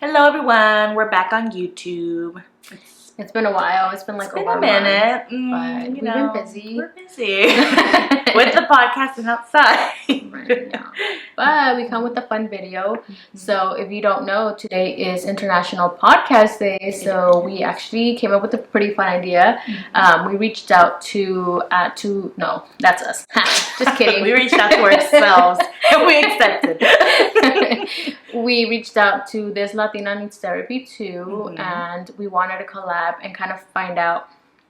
Hello everyone, we're back on YouTube. It's been a while. It's been like over a minute, but we've been busy. We're busy with the podcast and outside. Right, yeah. But we come with a fun video. So if you don't know, today is International Podcast Day. So we actually came up with a pretty fun idea. We reached out to no, that's us. Just kidding. We reached out to ourselves and we accepted. We reached out to This Latina Needs Therapy Too, and we wanted to collab and kind of find out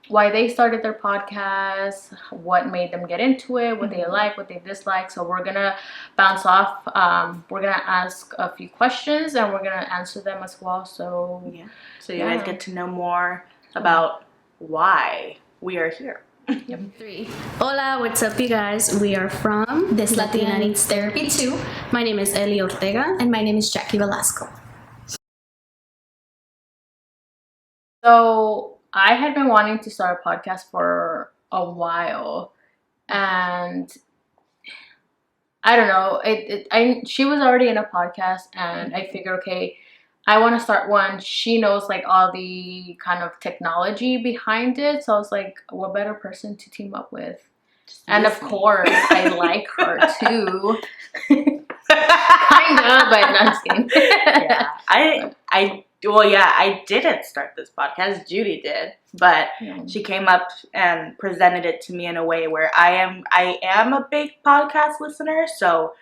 why they started their podcast, what made them get into it, what they like, what they dislike. So we're gonna bounce off. We're gonna ask a few questions and we're gonna answer them as well. So you guys get to know more about why we are here. Yep. 3. Hola, what's up, you guys? We are from This Latina Needs Therapy Too. My name is Eli Ortega. And my name is Jackie Velasco. So I had been wanting to start a podcast for a while, and I don't know. She was already in a podcast, and I figured, okay, I want to start one. She knows like all the kind of technology behind it, so I was like, what better person to team up with? And of course, I like her too. Kinda, but not just kidding. Yeah, I didn't start this podcast. Judy did, but she came up and presented it to me in a way where I am a big podcast listener, so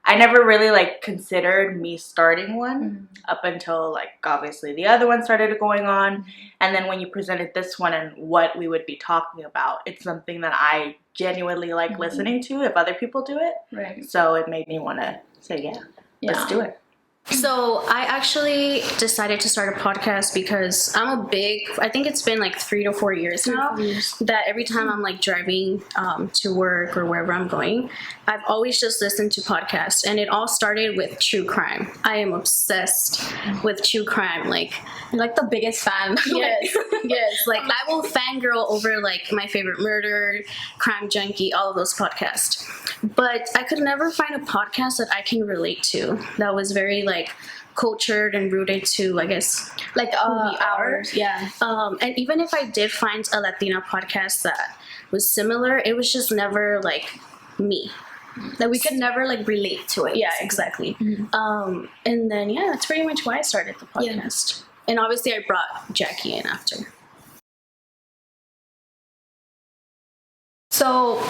I never really like considered me starting one up until like obviously the other one started going on, and then when you presented this one and what we would be talking about, it's something that I genuinely like listening to if other people do it. Right. So it made me want to say, let's do it. So I actually decided to start a podcast because I think it's been like 3 to 4 years now that every time I'm like driving to work or wherever I'm going, I've always just listened to podcasts, and it all started with true crime. I am obsessed with true crime. Like, you're like the biggest fan. Yes, yes. Like I will fangirl over like My Favorite Murder, Crime Junkie, all of those podcasts. But I could never find a podcast that I can relate to that was very like cultured and rooted to, I guess, like who we are. Yeah. And even if I did find a Latina podcast that was similar, it was just never like me. That we could never like relate to it. Yeah, exactly. And then that's pretty much why I started the podcast. And obviously I brought Jackie in after. So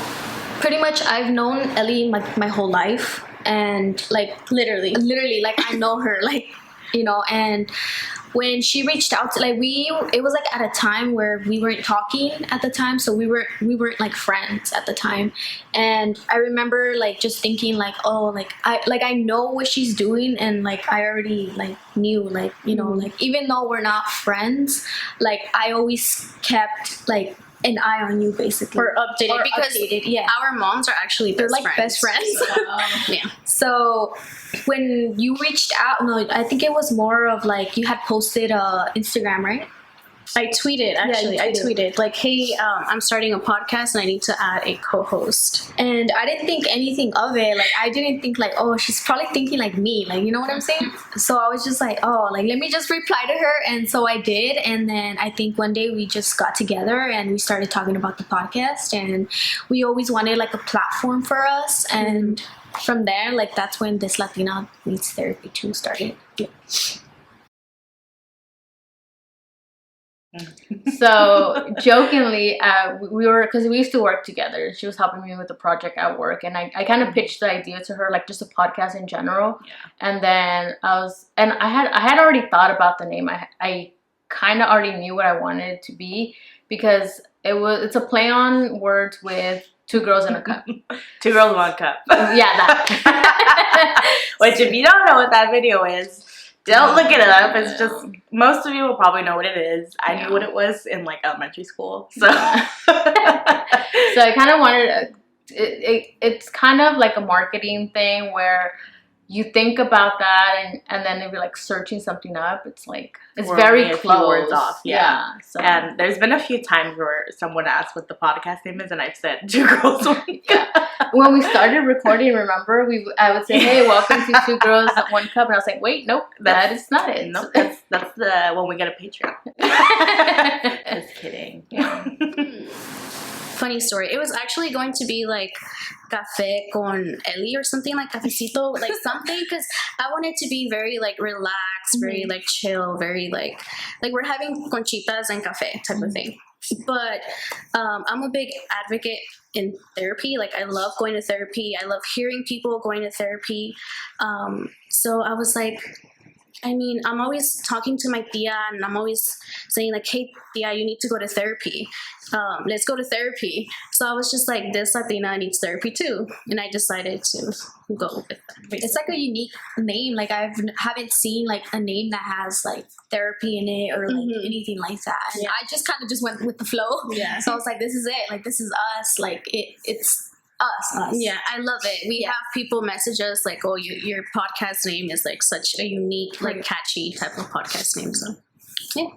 pretty much I've known Ellie my whole life, and like literally like I know her, like, you know. And when she reached out to it was like at a time where we weren't talking at the time, so we weren't like friends at the time. And I remember like just thinking like, oh, like I know what she's doing, and like I already like knew, like, you know, like even though we're not friends, like I always kept like an eye on you, basically, or updated, because our moms are actually best friends. Yeah. So when you reached out, no, I think it was more of like you had posted Instagram, right? I tweeted, actually. I tweeted like, hey, I'm starting a podcast and I need to add a co-host. And I didn't think anything of it. Like, I didn't think like, oh, she's probably thinking like me. Like, you know what I'm saying? So I was just like, oh, like, let me just reply to her. And so I did. And then I think one day we just got together and we started talking about the podcast. And we always wanted like a platform for us. And from there, like, that's when This Latina Needs Therapy Too started. Yeah. So jokingly, because we used to work together. She was helping me with the project at work, and I kind of pitched the idea to her, like just a podcast in general. And then I had already thought about the name. I kind of already knew what I wanted it to be, because it's a play on words with Two Girls in a Cup. 2 Girls, 1 Cup. Yeah, that. Which, if you don't know what that video is, don't look it up. It's just, most of you will probably know what it is. I knew what it was in like elementary school. So, so I kind of wanted it's kind of like a marketing thing where you think about that and then if you're like searching something up, it's like it's We're very only a few close. words off, yeah. So. And there's been a few times where someone asked what the podcast name is, and I've said Two Girls One Cup. When we started recording, remember, I would say, "Hey, welcome to Two Girls One Cup," and I was like, "Wait, nope, that is not it. Nope, that's the when we get a Patreon." Just kidding. Yeah. Funny story. It was actually going to be like café con Ellie or something, like cafecito, like something, because I wanted to be very like relaxed, very like chill, very like we're having conchitas and café type of thing. But I'm a big advocate in therapy. Like I love going to therapy. I love hearing people going to therapy. So I was like, I mean, I'm always talking to my tia and I'm always saying like, hey, tia, you need to go to therapy. Let's go to therapy. So I was just like, this Latina needs therapy too. And I decided to go with that. It's like a unique name. Like I haven't seen like a name that has like therapy in it or like anything like that. And I just kind of just went with the flow. Yeah. So I was like, this is it. Like this is us. Like it's us. Yeah, I love it. We have people message us like, oh, your podcast name is like such a unique, like catchy type of podcast name. So yeah.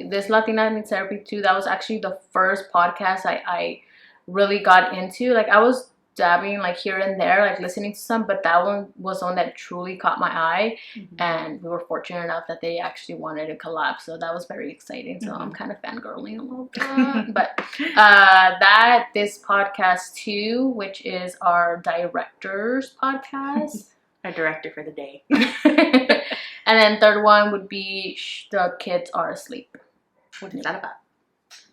This Latina Needs Therapy Too, that was actually the first podcast I really got into. Like I was dabbing like here and there, like listening to some, but that one was one that truly caught my eye. And we were fortunate enough that they actually wanted to collab, so that was very exciting. So I'm kind of fangirling a little bit. But this podcast too, which is our director's podcast. Our director for the day. And then third one would be The Kids Are Asleep. What is that about?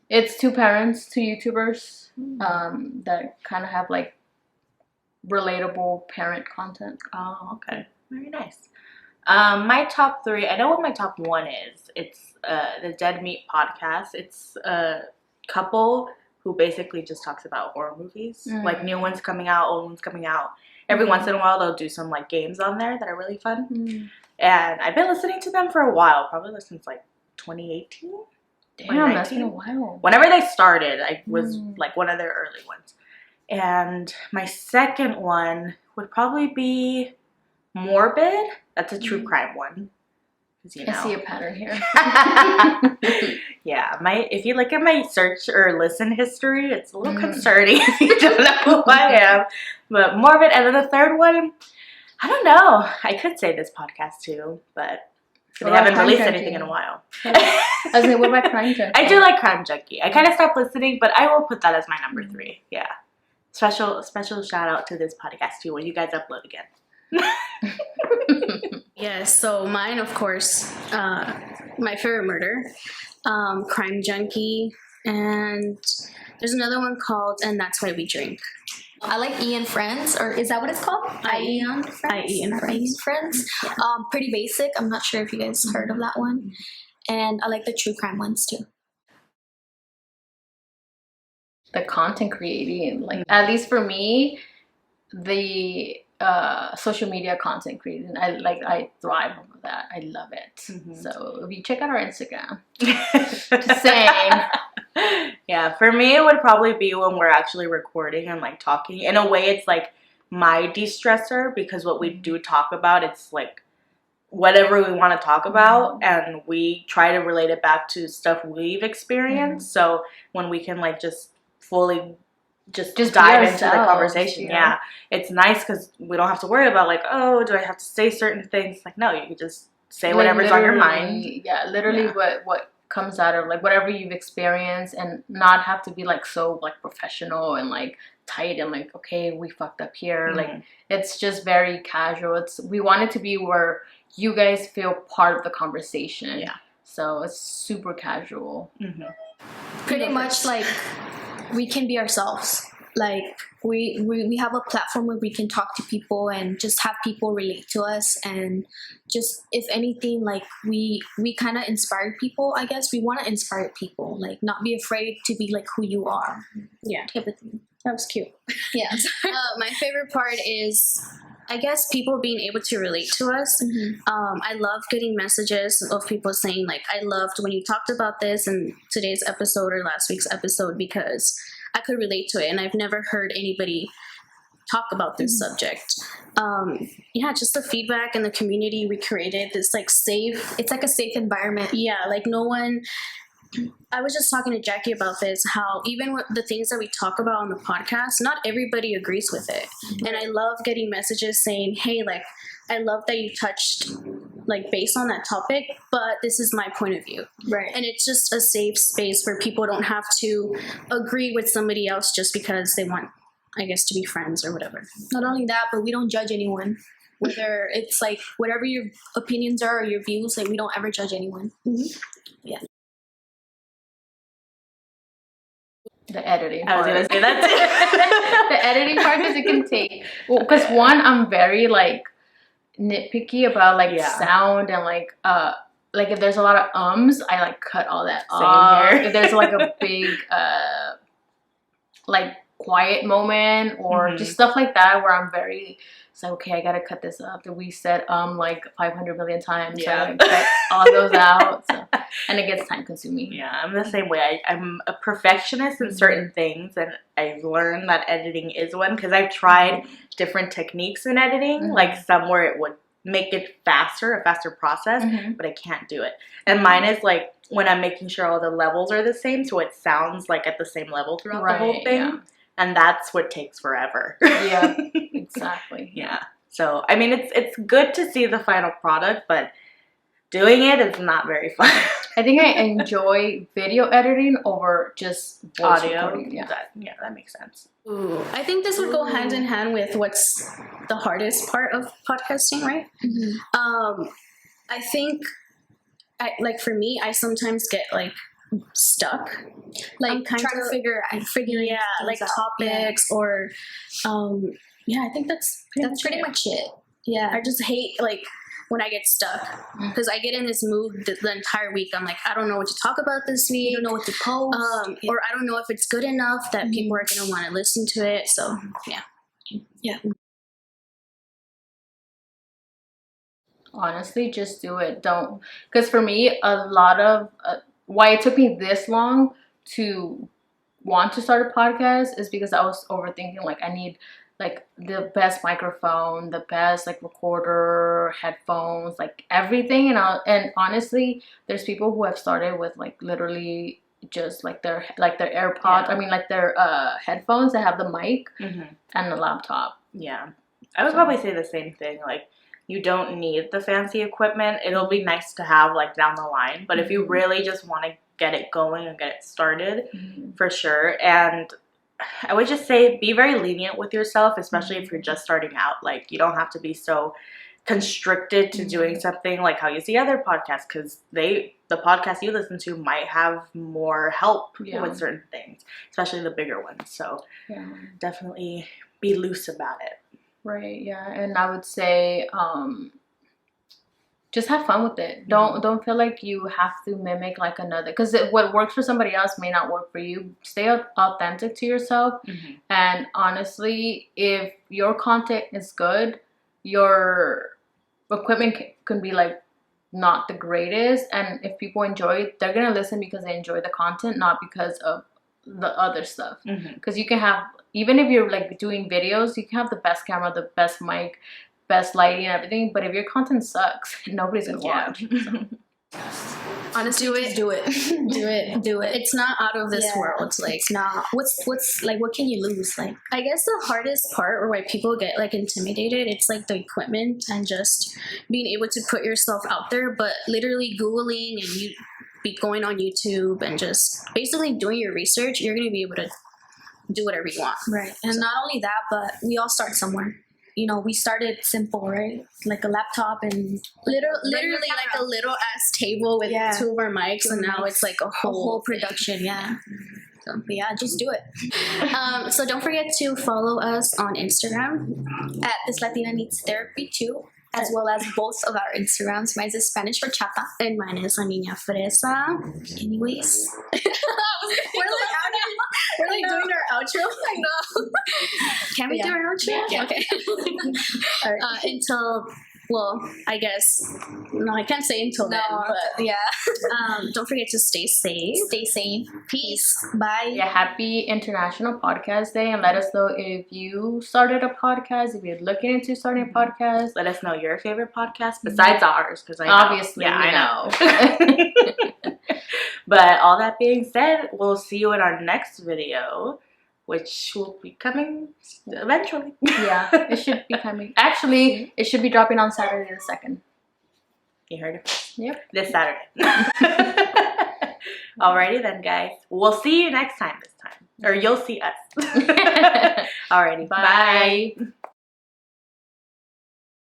It's two parents, two YouTubers that kind of have like relatable parent content. Oh, okay. Very nice. My top three, I know what my top one is. It's the Dead Meat podcast. It's a couple who basically just talks about horror movies. Like new ones coming out, old ones coming out. Every once in a while they'll do some like games on there that are really fun. And I've been listening to them for a while, probably since like 2018. Damn, that's been a while. Whenever they started, I was like one of their early ones. And my second one would probably be Morbid. That's a true crime one. You know. I see a pattern here. Yeah, if you look at my search or listen history, it's a little concerning if you don't know who I am. But Morbid, and then the third one, I don't know. I could say this podcast too, but they haven't released anything in a while. I was like, what about Crime Junkie? I do like Crime Junkie. I kind of stopped listening, but I will put that as my number 3. Yeah. Special shout out to this podcast too when you guys upload again. Yeah, so mine, of course, My Favorite Murder, Crime Junkie, and there's another one called And That's Why We Drink. I like Ian Friends, or is that what it's called? Ian Friends. Ian Friends. Yeah. Pretty Basic. I'm not sure if you guys heard of that one. And I like the true crime ones too. The content creating, like at least for me, the social media content creating, I thrive over that. I love it. So if you check out our Instagram, just saying. Yeah, for me it would probably be when we're actually recording and like talking. In a way, it's like my de-stressor, because what we do talk about, it's like whatever we want to talk about, and we try to relate it back to stuff we've experienced. So when we can like just fully just dive into the conversation, yeah, it's nice because we don't have to worry about like, oh, do I have to say certain things? Like, no, you can just say whatever's on your mind. Yeah, literally what comes out of like whatever you've experienced, and not have to be like so like professional and like tight and like, okay, we fucked up here. Like it's just very casual. We want it to be where you guys feel part of the conversation. Yeah, so it's super casual. Pretty much like we can be ourselves. Like we have a platform where we can talk to people and just have people relate to us, and just if anything, like we kind of inspire people. I guess we want to inspire people, like not be afraid to be like who you are. Yeah, type of thing. that was cute. Yeah. My favorite part is, I guess, people being able to relate to us. I love getting messages of people saying like, I loved when you talked about this in today's episode or last week's episode, because I could relate to it, and I've never heard anybody talk about this subject. Yeah, just the feedback and the community we created, this like safe, It's like a safe environment. yeah, like no one, I was just talking to Jackie about this, how even with the things that we talk about on the podcast, not everybody agrees with it. And I love getting messages saying, hey, like, I love that you touched like based on that topic, but this is my point of view. Right. And it's just a safe space where people don't have to agree with somebody else just because they want, I guess, to be friends or whatever. Not only that, but we don't judge anyone. Whether it's like whatever your opinions are or your views, like we don't ever judge anyone. Yeah. The editing I was part. gonna say that. The editing part, because it can take, well, because one, I'm very like nitpicky about like sound and like if there's a lot of I like cut all that off. If there's like a big like quiet moment or just stuff like that where I'm very, it's like, okay, I gotta cut this up. That we said like 500 million times. So I cut all those out. So, and it gets time consuming. Yeah, I'm the same way. I'm a perfectionist in certain things, and I've learned that editing is one, because I've tried different techniques in editing, like some where it would make it faster, a faster process, but I can't do it. And mine is like when I'm making sure all the levels are the same, so it sounds like at the same level throughout the whole thing. Yeah. And that's what takes forever. Yeah, exactly. Yeah. So, I mean, it's good to see the final product, but doing it is not very fun. I think I enjoy video editing over just voice audio. Recording. Yeah. That makes sense. Ooh, I think this would go hand in hand with what's the hardest part of podcasting, right? I think, like for me, I sometimes get like stuck, like I'm trying to figure like topics or I think that's pretty much it. Yeah, I just hate like when I get stuck, because I get in this mood the entire week. I'm like, I don't know what to talk about this week. You don't know what to post, or I don't know if it's good enough that people are gonna want to listen to it. So yeah. Honestly, just do it. Don't, because for me, a lot of why it took me this long to want to start a podcast is because I was overthinking. Like, I need like the best microphone, the best like recorder, headphones, like everything. And honestly, there's people who have started with like literally just like their AirPods. I mean, like their headphones that have the mic and the laptop. Yeah, I would probably say the same thing. Like, you don't need the fancy equipment. It'll be nice to have like down the line, but if you really just want to get it going and get it started, for sure. And I would just say be very lenient with yourself, especially if you're just starting out. Like, you don't have to be so constricted to doing something like how you see other podcasts, because the podcast you listen to might have more help with certain things, especially the bigger ones. So definitely be loose about it. Right, yeah. And I would say just have fun with it. Don't feel like you have to mimic like another, because what works for somebody else may not work for you. Stay authentic to yourself. And honestly, if your content is good, your equipment can be like not the greatest, and if people enjoy it, they're gonna listen because they enjoy the content, not because of the other stuff. Because you can have, even if you're like doing videos, you can have the best camera, the best mic, best lighting and everything, but if your content sucks, nobody's gonna watch. So. Honestly, do it. It's not out of this world. It's like, it's not. What's like, what can you lose? Like, I guess the hardest part, or why people get like intimidated, it's like the equipment and just being able to put yourself out there. But literally Googling and you be going on YouTube and just basically doing your research, you're gonna be able to do whatever you want. Right. And not only that, but we all start somewhere. You know, we started simple, right? Like a laptop and literally like a little ass table with two of our mics, and now it's like a whole production. Yeah. So just do it. So don't forget to follow us on Instagram at This Latina Needs Therapy Too, as well as both of our Instagrams. Mine is Spanish for Chata, and mine is La Niña Fresa. Anyways, we're like doing our outro. I know. Can we do our outro? Yeah. Okay. All right. Until well, I guess, no, I can't say until then, but yeah. don't forget to stay safe. Stay safe. Peace. Bye. Yeah, happy International Podcast Day, and let us know if you started a podcast, if you're looking into starting a podcast. Let us know your favorite podcast besides ours, because I know. Obviously, yeah, we I know. But all that being said, we'll see you in our next video, which will be coming eventually. Yeah, it should be coming. Actually, it should be dropping on Saturday the 2nd. You heard it? Yep. This Saturday. Alrighty then, guys. We'll see you next time this time. Or you'll see us. Alrighty. Bye. Bye.